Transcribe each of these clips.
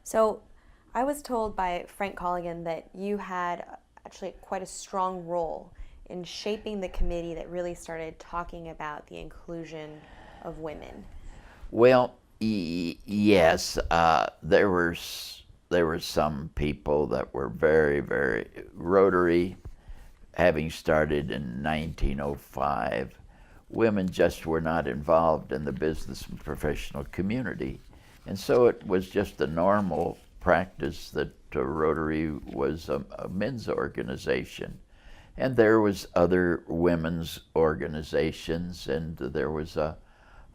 So I was told by Frank Colligan that you had actually quite a strong role in shaping the committee that really started talking about the inclusion of women. Well, yes, there were some people that were very Rotary, having started in 1905. Women just were not involved in the business and professional community, and so it was just a normal practice that Rotary was a men's organization, and there was other women's organizations, and there was a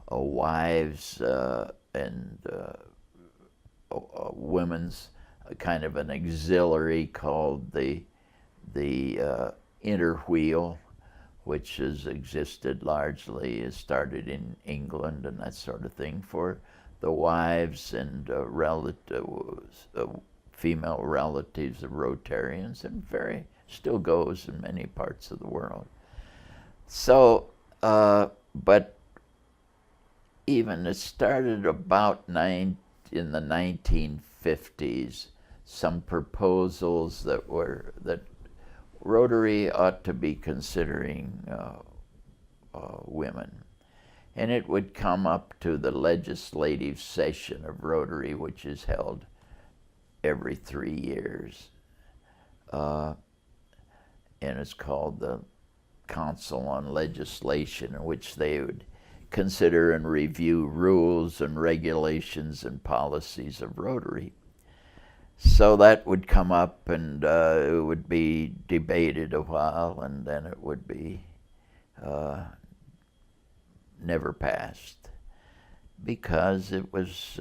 wives and a women's kind of an auxiliary called the interwheel, which has existed largely, has started in England and that sort of thing, for the wives and female relatives of Rotarians, and still goes in many parts of the world. So, but even it started about in the 1950s, some proposals that Rotary ought to be considering women. And it would come up to the legislative session of Rotary, which is held every 3 years. And it's called the Council on Legislation, in which they would consider and review rules and regulations and policies of Rotary. So that would come up, and it would be debated a while, and then it would be never passed, because it was,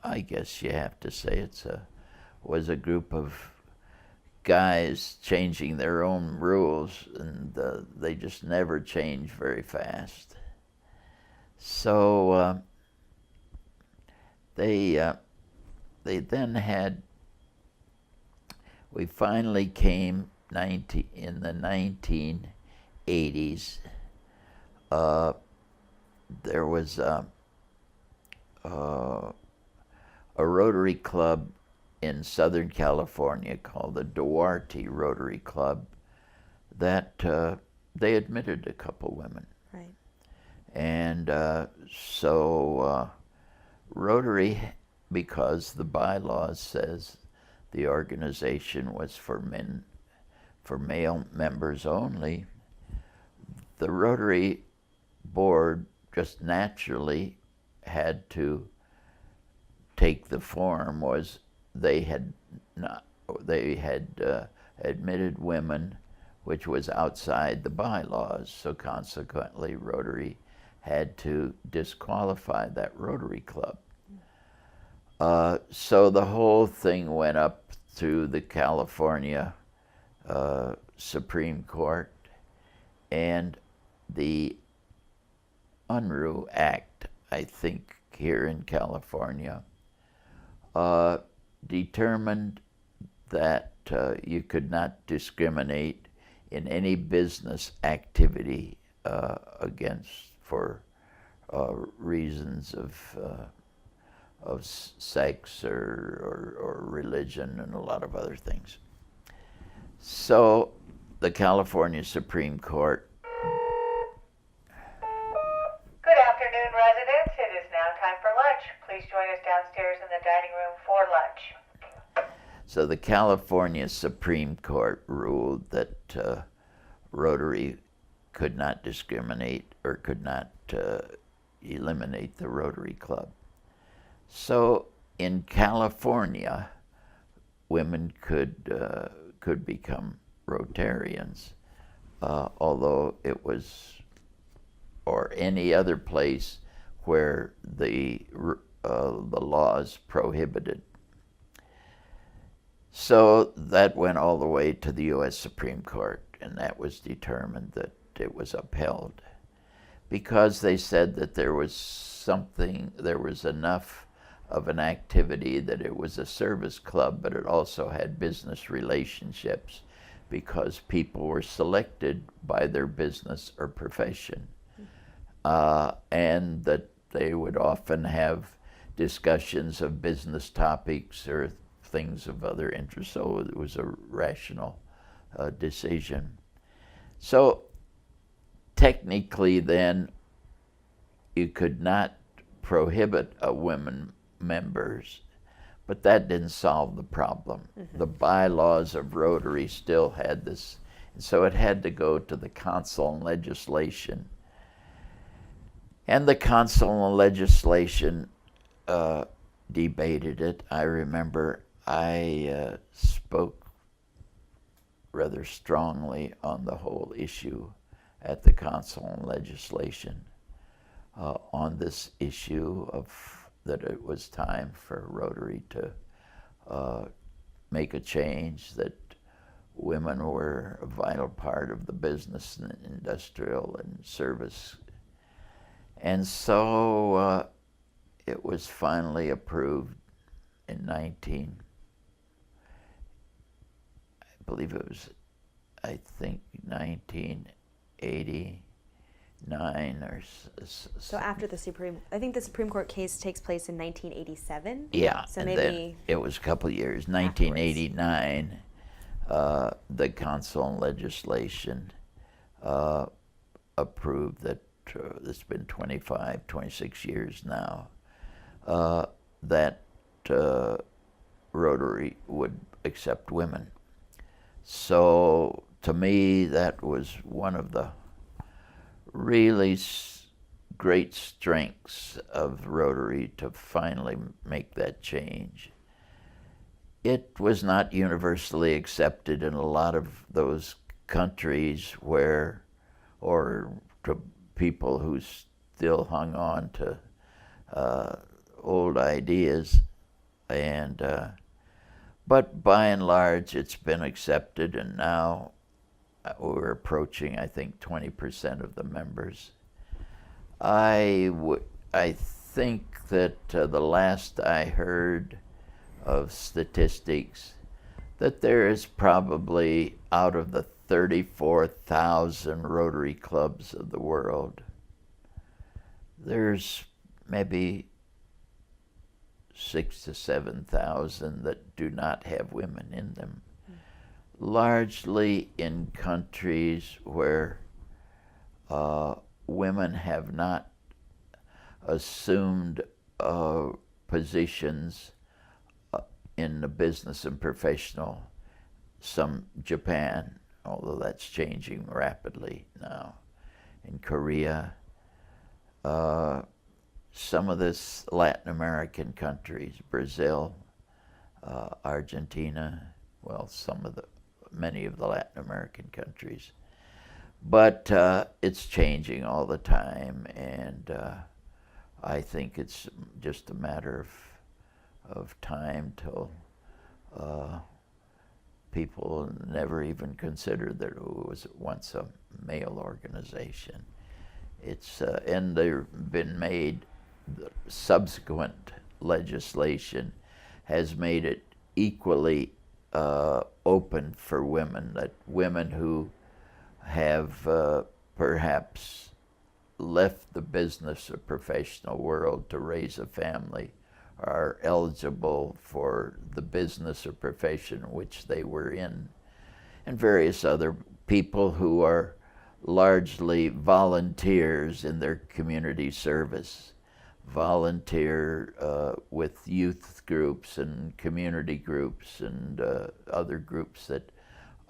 I guess you have to say, was a group of guys changing their own rules, and they just never change very fast. So they then had. We finally came in the 1980s. There was a Rotary Club in Southern California called the Duarte Rotary Club that they admitted a couple women. Right. And so Rotary, because the bylaws says the organization was for male members only, the Rotary board just naturally had to take the form. Was they had admitted women, which was outside the bylaws, so consequently Rotary had to disqualify that Rotary Club. So the whole thing went up through the California Supreme Court, and the Unruh Act, I think, here in California, determined that you could not discriminate in any business activity for reasons of sex or religion and a lot of other things. So the California Supreme Court. Good afternoon, residents. It is now time for lunch. Please join us downstairs in the dining room for lunch. So the California Supreme Court ruled that Rotary could not discriminate or could not eliminate the Rotary Club. So in California, women could become Rotarians, although it was, or any other place where the laws prohibited. So that went all the way to the U.S. Supreme Court, and that was determined that it was upheld, because they said that there was enough of an activity that it was a service club, but it also had business relationships, because people were selected by their business or profession, and that they would often have discussions of business topics or things of other interest. So it was a rational decision. So technically then, you could not prohibit women members, but that didn't solve the problem. Mm-hmm. The bylaws of Rotary still had this, so it had to go to the council on legislation. And the council on legislation debated it. I remember I spoke rather strongly on the whole issue at the council on legislation on this issue of that it was time for Rotary to make a change, that women were a vital part of the business and industrial and service. And so it was finally approved in 1989 or so after the Supreme Court case takes place in 1987. Yeah, so and maybe then it was a couple of years. 1989, the council on legislation approved that. It's been 26 years now, that Rotary would accept women. So to me, that was one of the really great strengths of Rotary, to finally make that change. It was not universally accepted in a lot of those countries where, or to people who still hung on to old ideas, and but by and large it's been accepted, and now we're approaching, I think, 20% of the members. I think that the last I heard of statistics, that there is probably, out of the 34,000 Rotary clubs of the world, there's maybe 6,000 to 7,000 that do not have women in them. Largely in countries where women have not assumed positions in the business and professional. Some Japan, although that's changing rapidly now, in Korea, some of this Latin American countries, Brazil, Argentina, well, many of the Latin American countries. But it's changing all the time, and I think it's just a matter of time till people never even considered that it was once a male organization. It's and there've been made, the subsequent legislation has made it equally open for women, that women who have perhaps left the business or professional world to raise a family are eligible for the business or profession which they were in, and various other people who are largely volunteers in their community service, volunteer with youth groups and community groups and other groups that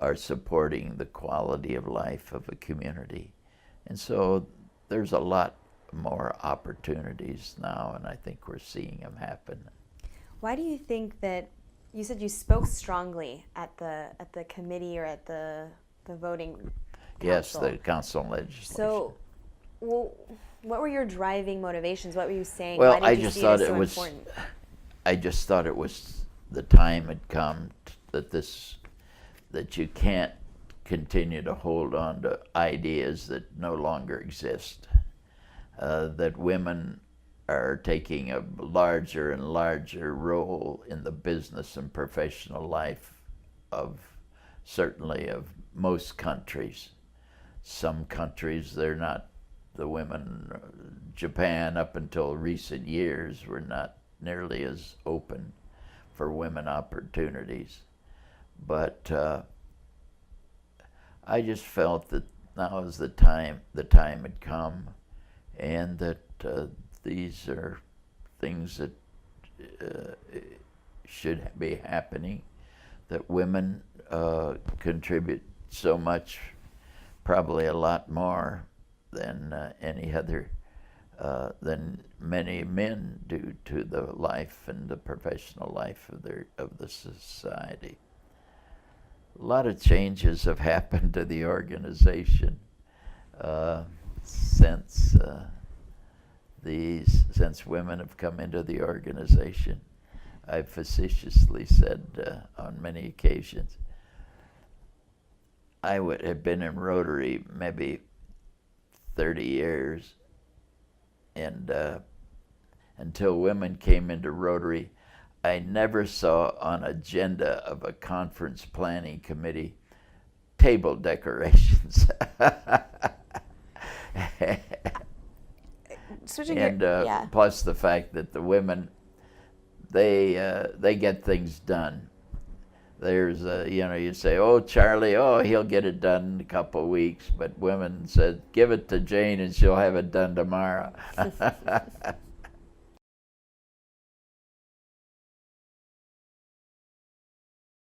are supporting the quality of life of a community. And so there's a lot more opportunities now, and I think we're seeing them happen. Why do you think that, you said you spoke strongly at the committee or at the voting council? Yes, the council on legislation. So, well, what were your driving motivations? What were you saying? Well, Why did you see it as so important? I just thought it was, the time had come that you can't continue to hold on to ideas that no longer exist. That women are taking a larger and larger role in the business and professional life of, certainly of most countries. Some countries, they're not, the women, Japan up until recent years were not nearly as open for women opportunities. But I just felt that now is the time had come, and that these are things that should be happening, that women contribute so much, probably a lot more than any other, than many men do to the life and the professional life of the society. A lot of changes have happened to the organization since women have come into the organization. I've facetiously said on many occasions, I would have been in Rotary maybe 30 years, and until women came into Rotary, I never saw on agenda of a conference planning committee table decorations. Plus the fact that the women, they get things done. There's you say, oh, Charlie, oh, he'll get it done in a couple of weeks, but women said, give it to Jane and she'll have it done tomorrow.